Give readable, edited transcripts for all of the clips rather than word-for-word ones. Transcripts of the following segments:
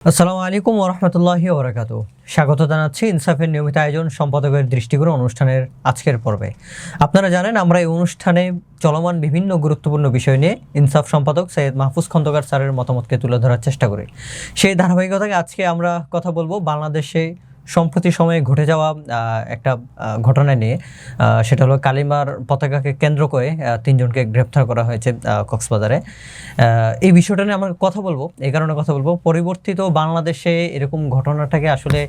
আসসালামু আলাইকুম ওরহমতুল্লাহি ওবরাকাতু। স্বাগত জানাচ্ছি ইনসাফের নিয়মিত আয়োজন সম্পাদকের দৃষ্টিকোণ অনুষ্ঠানের আজকের পর্বে। আপনারা জানেন আমরা এই অনুষ্ঠানে চলমান বিভিন্ন গুরুত্বপূর্ণ বিষয় নিয়ে ইনসাফ সম্পাদক সৈয়দ মাহফুজ খন্দকার স্যারের মতামতকে তুলে ধরার চেষ্টা করি। সেই ধারাবাহিকতায় আজকে আমরা কথা বলবো বাংলাদেশে সম্প্রতি সময়ে ঘটে যাওয়া একটা ঘটনা নিয়ে। সেটা হলো কালিমার পতাকাকে কেন্দ্র করে তিনজনকে গ্রেপ্তার করা হয়েছে কক্সবাজারে। এই বিষয়টা নিয়ে আমরা কথা বলবো, এই কারণে কথা বলবো পরিবর্তিত বাংলাদেশে এরকম ঘটনাটাকে আসলে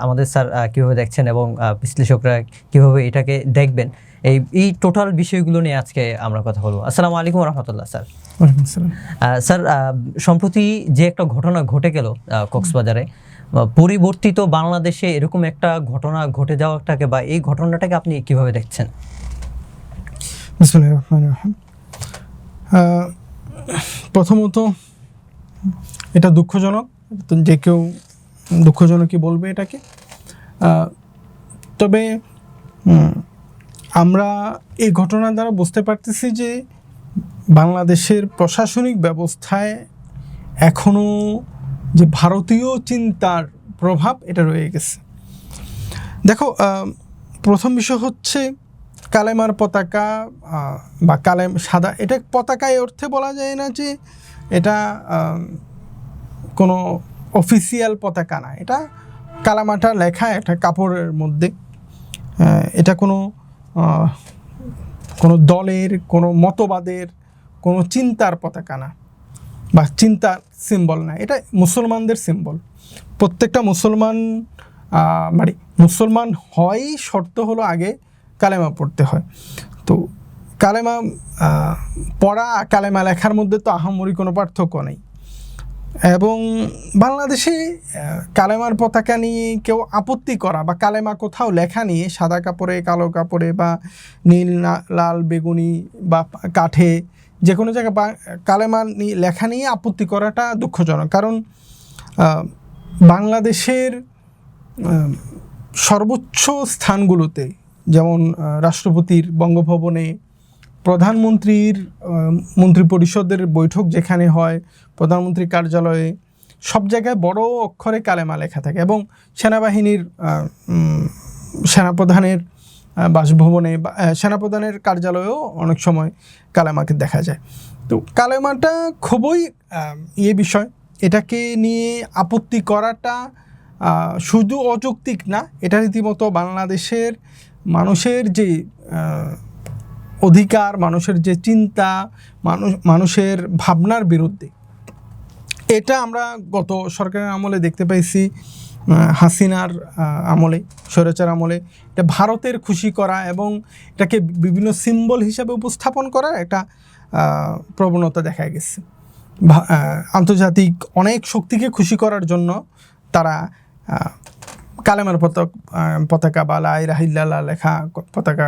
আমাদের স্যার কীভাবে দেখছেন এবং বিশ্লেষকরা কীভাবে এটাকে দেখবেন, এই টোটাল বিষয়গুলো নিয়ে আজকে আমরা কথা বলবো। আসসালামু আলাইকুম রহমতুল্লাহ স্যার। স্যার, সম্প্রতি যে একটা ঘটনা ঘটে গেল কক্সবাজারে, পরিবর্তিত বাংলাদেশে এরকম একটা ঘটনা ঘটে যাওয়াটাকে বা এই ঘটনাটাকে আপনি কিভাবে দেখছেন? বিসমিল্লাহির রহমানির রহিম। প্রথমত এটা দুঃখজনক, যে কেউ দুঃখজনকই বলবে এটাকে। তবে আমরা এই ঘটনার দ্বারা বুঝতে পারতেছি যে বাংলাদেশের প্রশাসনিক ব্যবস্থায় এখনও যে ভারতীয় চিন্তার প্রভাব এটা রয়ে গেছে। দেখো, প্রথম বিষয় হচ্ছে কালেমার পতাকা বা কালেম সাদা, এটা পতাকা এই অর্থে বলা যায় না যে এটা কোনো অফিসিয়াল পতাকা না। এটা কালামাটা লেখা একটা কাপড়ের মধ্যে। এটা কোনো দলের, কোনো মতবাদের, কোনো চিন্তার পতাকা না বা চিন্তার সিম্বল না। এটা মুসলমানদের সিম্বল। প্রত্যেকটা মুসলমান হয়, শর্ত হলো আগে কালেমা পড়তে হয়। তো কালেমা পড়া, কালেমা লেখার মধ্যে তো আহামরি কোনো পার্থক্য নেই। এবং বাংলাদেশে কালেমার পতাকা নিয়ে কেউ আপত্তি করা বা কালেমা কোথাও লেখা নিয়ে সাদা কাপড়ে, কালো কাপড়ে বা নীল, লাল, বেগুনি বা কাঠে যে কোনো জায়গায় কালেমা লেখা নিয়ে আপত্তি করাটা দুঃখজনক। কারণ বাংলাদেশের সর্বোচ্চ স্থানগুলোতে, যেমন রাষ্ট্রপতির বঙ্গভবনে, প্রধানমন্ত্রীর মন্ত্রিপরিষদের বৈঠক যেখানে হয়, প্রধানমন্ত্রীর কার্যালয়ে, সব জায়গায় বড় অক্ষরে কালেমা লেখা থাকে। এবং সেনাবাহিনীর সেনাপ্রধানের বাসভবনে বা সেনাপ্রধানের কার্যালয়েও অনেক সময় কালেমাকে দেখা যায়। তো কালেমাটা খুবই বিষয়। এটাকে নিয়ে আপত্তি করাটা শুধু অযৌক্তিক না, এটা রীতিমতো বাংলাদেশের মানুষের যে অধিকার, মানুষের যে চিন্তা, মানুষের ভাবনার বিরুদ্ধে। এটা আমরা গত সরকারের আমলে দেখতে পাইছি, হাসিনার আমলে, স্বৈরাচার আমলে। এটা ভারতের খুশি করা এবং এটাকে বিভিন্ন সিম্বল হিসাবে উপস্থাপন করার একটা প্রবণতা দেখা গেছে। আন্তর্জাতিক অনেক শক্তিকে খুশি করার জন্য তারা কালেমার পতাকা বা লা ইলাহা ইল্লাল্লাহ লেখা পতাকা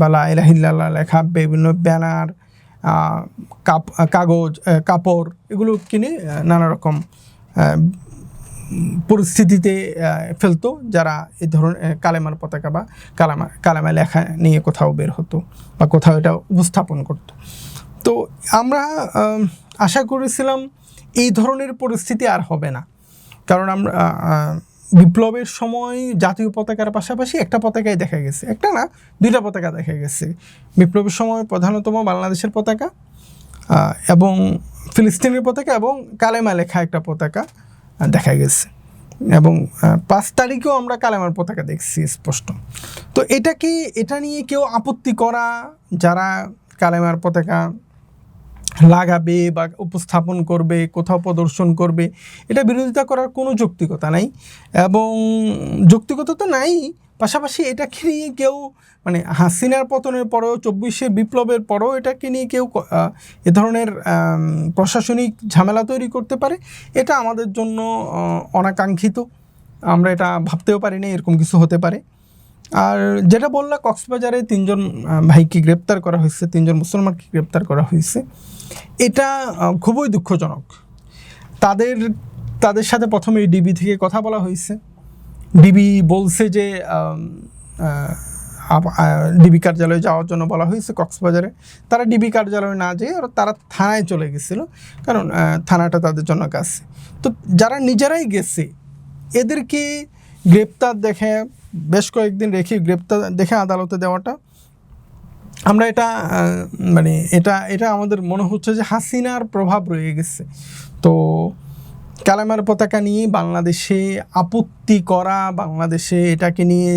বা লা ইলাহা ইল্লাল্লাহ লেখা বিভিন্ন ব্যানার, কাগজ, কাপড়, এগুলো কিনে নানা রকম পরিস্থিতিতে ফেলতো যারা এই ধরনের কালেমার পতাকা বা কালেমা লেখা নিয়ে কোথাও বের হতো বা কোথাও এটা উপস্থাপন করতো। তো আমরা আশা করেছিলাম এই ধরনের পরিস্থিতি আর হবে না। কারণ আমরা বিপ্লবের সময় জাতীয় পতাকার পাশাপাশি একটা পতাকাই দেখা গেছে, একটা না, দুইটা পতাকা দেখা গেছে। বিপ্লবের সময় প্রধানতম বাংলাদেশের পতাকা এবং ফিলিস্তিনের পতাকা এবং কালেমা লেখা একটা পতাকা দেখা গেছে। এবং 5 তারিখেও আমরা কালেমার পতাকা দেখছি স্পষ্ট। তো এটা নিয়ে কেউ আপত্তি করা, যারা কালেমার পতাকা লাগাবে বা উপস্থাপন করবে, কোথাও প্রদর্শন করবে, এটা বিরোধিতা করার কোনো যৌক্তিকতা নাই। এবং যৌক্তিকতা তো নাই, পাশাপাশি এটাকে নিয়ে কেউ হাসিনার পতনের পরেও, 24শে বিপ্লবের পরেও এটাকে নিয়ে কেউ এ ধরনের প্রশাসনিক ঝামেলা তৈরি করতে পারে, এটা আমাদের জন্য অনাকাঙ্ক্ষিত। আমরা এটা ভাবতেও পারি না এরকম কিছু হতে পারে। আর যেটা বললাম, কক্সবাজারে 3জন ভাইকে গ্রেপ্তার করা হয়েছে, 3জন মুসলমানকে গ্রেপ্তার করা হয়েছে, এটা খুবই দুঃখজনক। তাদের সাথে প্রথমে ডিবি থেকে কথা বলা হয়েছে। ডিবি বলছে যে ডিবি কার্যালয়ে যাওয়ার জন্য বলা হয়েছে কক্সবাজারে। তারা ডিবি কার্যালয়ে না যেয়ে তারা থানায় চলে গেছিলো, কারণ থানাটা তাদের জন্য কাছে। তো যারা নিজেরাই গেছে এদেরকে গ্রেপ্তার দেখে বেশ কয়েকদিন রেখে গ্রেপ্তার দেখে আদালতে দেওয়াটা, আমরা এটা মানে এটা আমাদের মনে হচ্ছে যে হাসিনার প্রভাব রয়ে গেছে। তো কালেমার পতাকা নিয়ে বাংলাদেশে আপত্তি করা, বাংলাদেশে এটাকে নিয়ে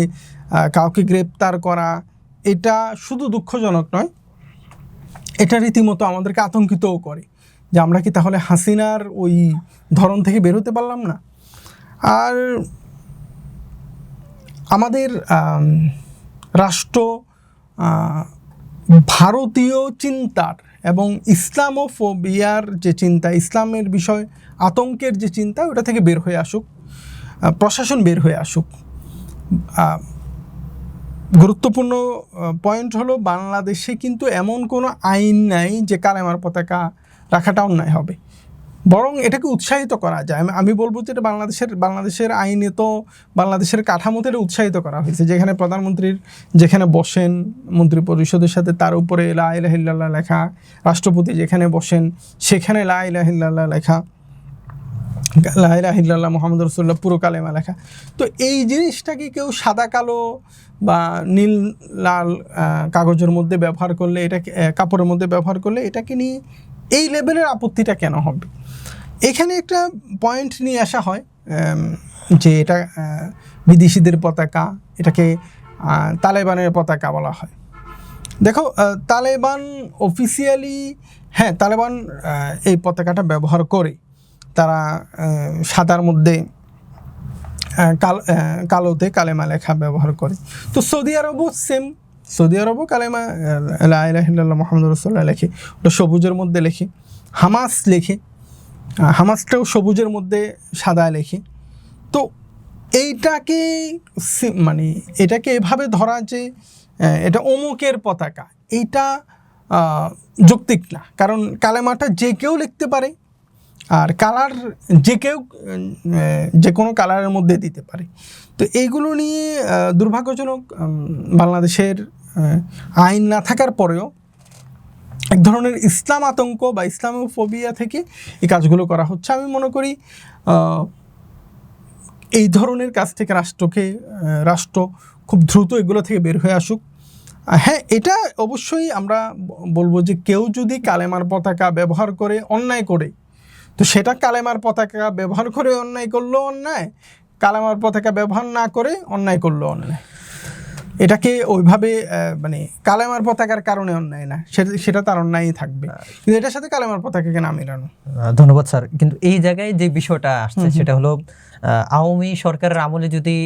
কাউকে গ্রেপ্তার করা, এটা শুধু দুঃখজনক নয়, এটা রীতিমতো আমাদেরকে আতঙ্কিতও করে যে আমরা কি তাহলে হাসিনার ওই ধরন থেকে বের হতে পারলাম না। আর আমাদের রাষ্ট্র ভারতীয় চিন্তার এবং ইসলামোফোবিয়ার যে চিন্তা, ইসলামের বিষয় আতঙ্কের যে চিন্তা, ওটা থেকে বের হয়ে আসুক, প্রশাসন বের হয়ে আসুক। গুরুত্বপূর্ণ পয়েন্ট হলো বাংলাদেশে কিন্তু এমন কোনো আইন নাই যে কালেমার পতাকা রাখাটা অন্যায় হবে, বরং এটাকে উৎসাহিত করা যায়। আমি বলবো যে এটা বাংলাদেশের আইনে তো বাংলাদেশের কাঠামোতে এটা উৎসাহিত করা হয়েছে, যেখানে প্রধানমন্ত্রীর যেখানে বসেন মন্ত্রী পরিষদের সাথে তার উপরে লা ইলাহা ইল্লাল্লাহ লেখা, রাষ্ট্রপতি যেখানে বসেন সেখানে লা ইলাহা ইল্লাল্লাহ লেখা, লা ইলাহা ইল্লাল্লাহ মুহাম্মাদুর রাসূলুল্লাহ পুরো কালেমা লেখা। তো এই জিনিসটাকে কেউ সাদা কালো বা নীল লাল কাগজের মধ্যে ব্যবহার করলে, এটাকে কাপড়ের মধ্যে ব্যবহার করলে এটাকে নিয়ে এই লেভেলের আপত্তিটা কেন হবে? এখানে একটা পয়েন্ট নিয়ে আসা হয় যে এটা বিদেশিদের পতাকা, এটাকে তালেবানের পতাকা বলা হয়। দেখো, তালেবান অফিসিয়ালি, হ্যাঁ তালেবান এই পতাকাটা ব্যবহার করে, তারা সাদার মধ্যে কালোতে কালেমা লেখা ব্যবহার করে। তো সৌদি আরবও সেম, সৌদি আরবও কালেমা লা ইলাহা ইল্লাল্লাহ মুহাম্মাদুর রাসূলুল্লাহ লেখে, ওটা সবুজের মধ্যে লেখে। হামাস লেখে, হামাসটাও সবুজের মধ্যে সাদা লেখে। তো এইটাকে মানে এটাকে এভাবে ধরা যে এটা অমুকের পতাকা, এইটা যৌক্তিক না, কারণ কালেমাটা যে কেউ লিখতে পারে, আর কালার যে কেউ যে কোনো কালারের মধ্যে দিতে পারে। তো এইগুলো নিয়ে দুর্ভাগ্যজনক বাংলাদেশের আইন না থাকার পরেও এক ধরনের ইসলাম আতঙ্ক বা ইসলামোফোবিয়া থেকে এই কাজগুলো করা হচ্ছে। আমি মনে করি এই ধরনের কাজ থেকে রাষ্ট্র খুব দ্রুত এগুলো থেকে বের হয়ে আসুক। হ্যাঁ, এটা অবশ্যই আমরা বলবো যে কেউ যদি কালেমার পতাকা ব্যবহার করে অন্যায় করে, তো সেটা কালেমার পতাকা ব্যবহার করে অন্যায় করলো অন্যায়, কালেমার পতাকা ব্যবহার না করে অন্যায় করলো অন্যায়। এটাকে ওইভাবে মানে কালেমার পতাকার কারণে অন্যায় না, সেটা তার অন্যায়ই থাকবে, কিন্তু এটার সাথে কালেমার পতাকাকে না মেলানো। ধন্যবাদ স্যার। কিন্তু এই জায়গায় যে বিষয়টা আসছে সেটা হলো আওয়ামী সরকারের আমলে যদি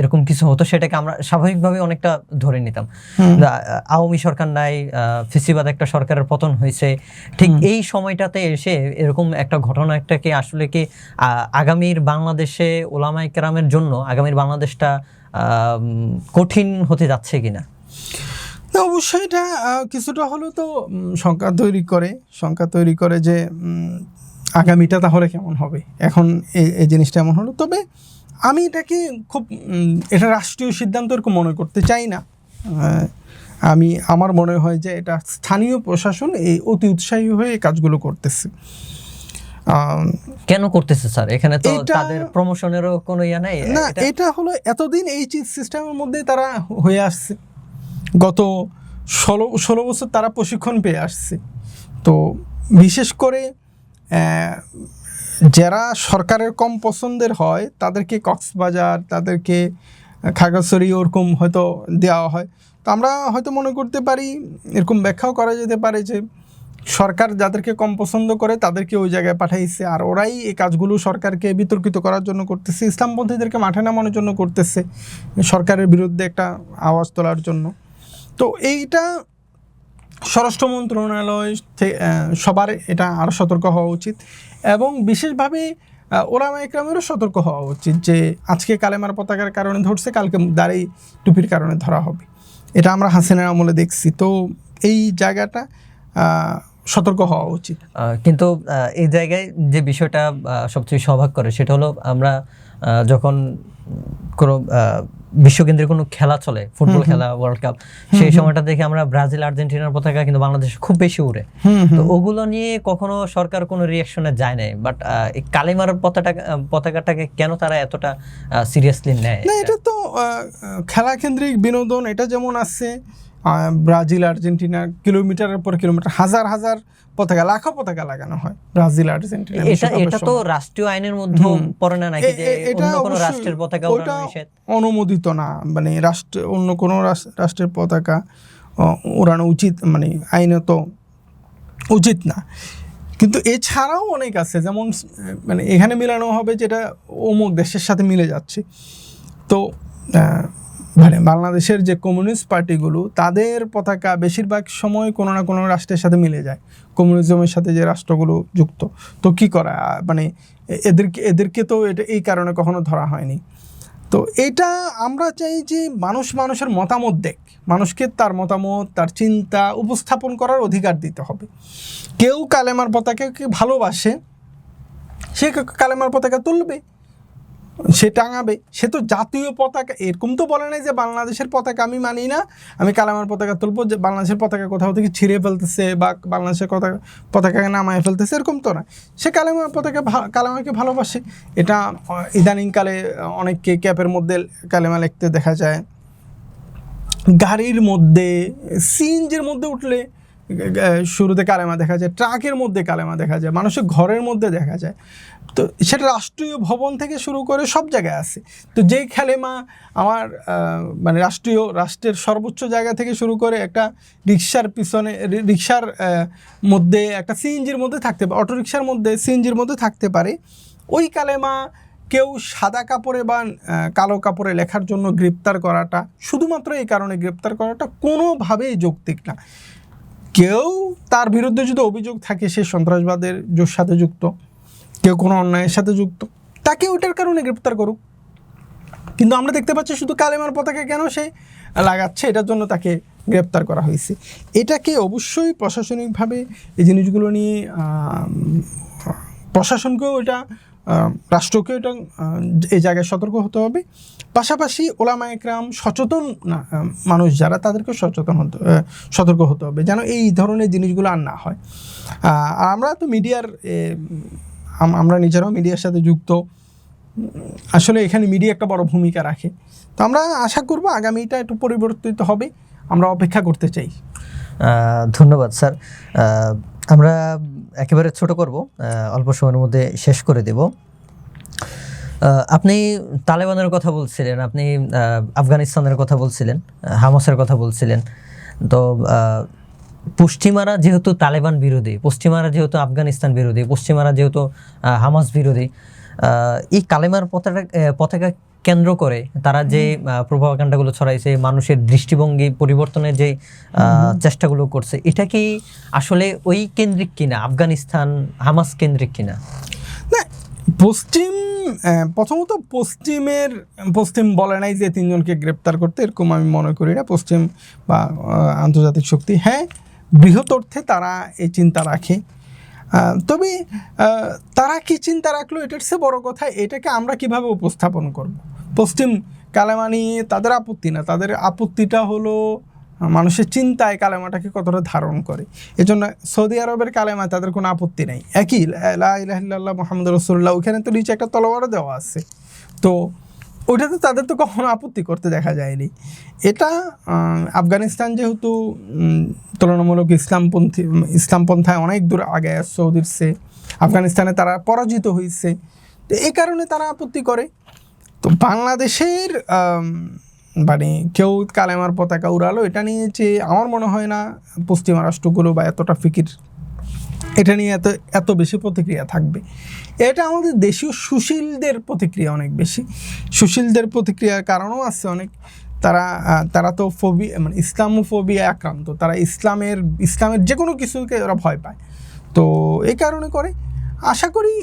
এরকম কিছু হতো সেটাকে আমরা স্বাভাবিকভাবে অনেকটা ধরে নিতাম। আওয়ামী সরকার নাই, ফেসিবাদ একটা সরকারের পতন হয়েছে, ঠিক এই সময়টাতে এসে এরকম একটা ঘটনাটাকে আসলে কি আগামীর বাংলাদেশে ওলামায়ে কেরামের জন্য আগামীর বাংলাদেশটা কঠিন হতে যাচ্ছে কিনা? অবশ্যই এটা কিছুটা হলেও তো শঙ্কা তৈরি করে যে আগামীটা তাহলে কেমন হবে। এখন এই জিনিসটা এমন হলো, তবে আমি এটাকে খুব এটা রাষ্ট্রীয় সিদ্ধান্ত এরকম মনে করতে চাই না। আমার মনে হয় যে এটা স্থানীয় প্রশাসন এই অতি উৎসাহী হয়ে এই কাজগুলো করতেছে। কেন করতেছে স্যার? এখানে তো তাদের প্রমোশনেরও কোনো ইয়া নাই না। এটা হলো এতদিন এই সিস্টেমের মধ্যে তারা হয়ে আসছে, গত 16 বছর তারা প্রশিক্ষণ পেয়ে আসছে। তো বিশেষ করে যারা সরকারের কম পছন্দের হয় তাদেরকে কক্সবাজার, তাদেরকে খাগড়াছড়ি ওরকম হয়তো দেওয়া হয়। তো আমরা হয়তো মনে করতে পারি, এরকম ব্যাখ্যাও করা যেতে পারে যে সরকার যাদেরকে কম পছন্দ করে তাদেরকে ওই জায়গায় পাঠাইছে, আর ওরাই এই কাজগুলো সরকারকে বিতর্কিত করার জন্য করতেছে, ইসলামপন্থীদেরকে মাঠে নামানোর জন্য করতেছে, সরকারের বিরুদ্ধে একটা আওয়াজ তোলার জন্য। তো এইটা স্বরাষ্ট্র মন্ত্রণালয় সবার এটা আরও সতর্ক হওয়া উচিত, এবং বিশেষভাবে ওলামায়ে কেরামেরও সতর্ক হওয়া উচিত যে আজকে কালেমার পতাকার কারণে ধরছে, কালকে দাড়ি টুপির কারণে ধরা হবে। এটা আমরা হাসিনার আমলে দেখছি। তো এই জায়গাটা সতর্ক হওয়া উচিত। কিন্তু এই জায়গায় যে বিষয়টা সবচেয়ে সবাক করে সেটা হলো আমরা যখন কোনো বিশ্বকেন্দ্রিক কোনো খেলা চলে, ফুটবল খেলা, ওয়ার্ল্ড কাপ, সেই সময়টা দেখে আমরা ব্রাজিল আর্জেন্টিনার পতাকা কিন্তু বাংলাদেশে খুব বেশি উড়ে। তো ওগুলো নিয়ে কখনো সরকার কোনো রিয়াকশনে যায় নাই, বাট এই কালেমার পতাকাটাকে কেন তারা এতটা সিরিয়াসলি নেয়? না, এটা তো খেলা কেন্দ্রিক বিনোদন, এটা যেমন আছে ব্রাজিল আর্জেন্টিনা কিলোমিটারের পর কিলোমিটার হাজার হাজার পতাকা, লাখো পতাকা লাগানো হয় ব্রাজিল আর্জেন্টিনা। এটা তো রাষ্ট্রীয় আইনের মধ্যে পড়ে না নাকি যে অন্য কোনো রাষ্ট্রের পতাকা ওড়ানো নিষেধ? অনুমোদিত না, মানে অন্য কোনো রাষ্ট্রের পতাকা ওড়ানো উচিত, মানে আইনত উচিত না। কিন্তু এছাড়াও অনেক আছে, যেমন মানে এখানে মিলানো হবে যেটা অমুক দেশের সাথে মিলে যাচ্ছে। তো মানে বাংলাদেশের যে কমিউনিস্ট পার্টিগুলো, তাদের পতাকা বেশিরভাগ সময় কোনো না কোনো রাষ্ট্রের সাথে মিলে যায়, কমিউনিজমের সাথে যে রাষ্ট্রগুলো যুক্ত। তো কি করা, মানে এদেরকে তো এটা এই কারণে কখনো ধরা হয়নি। তো এটা আমরা চাই যে মানুষের মতামত দেখ, মানুষকে তার মতামত, তার চিন্তা উপস্থাপন করার অধিকার দিতে হবে। কেউ কালেমার পতাকাকে ভালোবাসে, সে কালেমার পতাকা তুলবে, সে টাঙাবে, সে তো জাতীয় পতাকা, এরকম তো বলে নাই যে বাংলাদেশের পতাকা আমি মানি না, আমি কালেমার পতাকা তুলবো, যে বাংলাদেশের পতাকা কোথাও থেকে ছিঁড়ে ফেলতেছে বা বাংলাদেশের পতাকাকে নামায় ফেলতেছে, এরকম তো না। সে কালেমাকে ভালোবাসে। এটা ইদানিংকালে অনেককে ক্যাপের মধ্যে কালেমা লিখতে দেখা যায়, গাড়ির মধ্যে, সিএনজির মধ্যে উঠলে শুরুতে কালেমা দেখা যায়, ট্রাকের মধ্যে কালেমা দেখা যায়, মানুষের ঘরের মধ্যে দেখা যায়। তো সেটা রাষ্ট্রীয় ভবন থেকে শুরু করে সব জায়গায় আছে। তো যেই কালেমা আমার মানে রাষ্ট্রের সর্বোচ্চ জায়গা থেকে শুরু করে একটা রিক্সার পিছনে, রিক্সার মধ্যে, একটা সিএনজির মধ্যে থাকতে পারে, অটোরিক্সার মধ্যে, সিএনজির মধ্যে থাকতে পারে, ওই কালেমা কেউ সাদা কাপড়ে বা কালো কাপড়ে লেখার জন্য গ্রেপ্তার করাটা, শুধুমাত্র এই কারণে গ্রেপ্তার করাটা কোনোভাবেই যৌক্তিক না। কেউ তার বিরুদ্ধে যদি অভিযোগ থাকে সে সন্ত্রাসবাদের সাথে যুক্ত, কেউ কোনো অন্যায়ের সাথে যুক্ত, তাকে ওইটার কারণে গ্রেপ্তার করুক। কিন্তু আমরা দেখতে পাচ্ছি শুধু কালেমার পতাকা কেন সে লাগাচ্ছে, এটার জন্য তাকে গ্রেপ্তার করা হয়েছে। এটাকে অবশ্যই প্রশাসনিকভাবে এই জিনিসগুলো নিয়ে প্রশাসনকেও এটা, রাষ্ট্রকেও এটা এই জায়গায় সতর্ক হতে হবে। পাশাপাশি ওলামা একরাম, সচেতন মানুষ যারা, তাদেরকেও সতর্ক হতে হবে যেন এই ধরনের জিনিসগুলো আর না হয়। আর আমরা তো আমরা নিজেরাও মিডিয়ার সাথে যুক্ত, আসলে এখানে মিডিয়া একটা বড় ভূমিকা রাখে। তো আমরা আশা করব আগামীটা একটু পরিবর্তিত হবে, আমরা অপেক্ষা করতে চাই। ধন্যবাদ স্যার। আমরা একেবারে ছোট করব, অল্প সময়ের মধ্যে শেষ করে দেব। আপনি তালেবানের কথা বলছিলেন, আপনি আফগানিস্তানের কথা বলছিলেন, হামাসের কথা বলছিলেন। তো পশ্চিমারা যেহেতু তালেবান বিরোধী, পশ্চিমারা যেহেতু আফগানিস্তান বিরোধী, পশ্চিমারা যেহেতু হামাস বিরোধী, এই কালেমার পতাকা কেন্দ্র করে তারা যে প্রভাকাণ্ডাগুলো ছড়াইছে, মানুষের দৃষ্টিভঙ্গি পরিবর্তনের যে চেষ্টাগুলো করছে, এটা কি আসলে ওই কেন্দ্রিক কিনা, আফগানিস্তান হামাস কেন্দ্রিক কিনা? না, প্রথমত পশ্চিম বলে নাই যে 3 জনকে গ্রেপ্তার করতে, এরকম আমি মনে করি না। পশ্চিম বা আন্তর্জাতিক শক্তি, হ্যাঁ, বৃহৎ অর্থে তারা এই চিন্তা রাখে। তবে তারা কি চিন্তা রাখলো এটার চেয়ে বড় কথা, এটাকে আমরা কিভাবে উপস্থাপন করব। পশ্চিম কালেমা নিয়ে তাদের আপত্তি না, তাদের আপত্তিটা হলো মানুষের চিন্তায় কালেমাটাকে কতটা ধারণ করে। এজন্য সৌদি আরবের কালেমায় তাদের কোনো আপত্তি নেই, একই লা ইলাহা ইল্লাল্লাহ মুহাম্মাদুর রাসূলুল্লাহ, ওখানে তো নিচে একটা তলোয়ারও দেওয়া আছে। তো ওইটাতে তাদের তো কখনো আপত্তি করতে দেখা যায়নি। এটা আফগানিস্তান যেহেতু তুলনামূলক ইসলামপন্থায় অনেক দূর আগে, সৌদির চেয়ে আফগানিস্তানে তারা পরাজিত হয়েছে, তো এই কারণে তারা আপত্তি করে। তো বাংলাদেশের মানে কেউ কালেমার পতাকা উড়ালো, এটা নিয়ে যে আমার মনে হয় না পশ্চিমা রাষ্ট্রগুলো বা এতটা ফিকির এটা নিয়ে এত বেশি প্রতিক্রিয়া থাকবে। এটা আমাদের দেশীয় সুশীলদের প্রতিক্রিয়া অনেক বেশি। সুশীলদের প্রতিক্রিয়ার কারণও আছে অনেক। তারা তো মানে ইসলামোফোবিয়া আক্রান্ত, তারা ইসলামের যে কোনো কিছুকে ওরা ভয় পায়। তো এই কারণে করে, আশা করি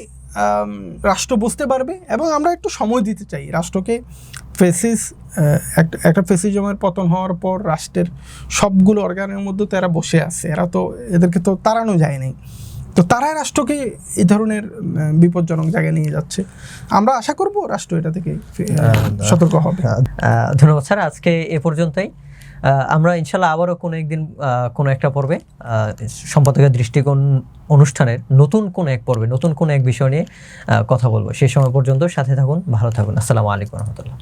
রাষ্ট্র বুঝতে পারবে, এবং আমরা একটু সময় দিতে চাই রাষ্ট্রকে। একটা ফেসিজমের পতন হওয়ার পর রাষ্ট্রের সবগুলো অর্গানের মধ্যে তো এরা বসে আছে, এদেরকে তো তাড়ানো যায় নাই। তো তারাই রাষ্ট্রকে এই ধরনের বিপজ্জনক জায়গায় নিয়ে যাচ্ছে। আমরা আশা করব রাষ্ট্র এটা থেকে সতর্ক হবে। ধন্যবাদ স্যার, আজকে এ পর্যন্তই। আমরা ইনশাল্লাহ আবারও কোনো একদিন কোনো একটা পর্বে সম্পাদকের দৃষ্টিকোণ অনুষ্ঠানের নতুন কোনো এক পর্বে নতুন কোনো এক বিষয় নিয়ে কথা বলবো। সেই সময় পর্যন্ত সাথে থাকুন, ভালো থাকুন। আসসালামু আলাইকুম রহমতুল্লাহ।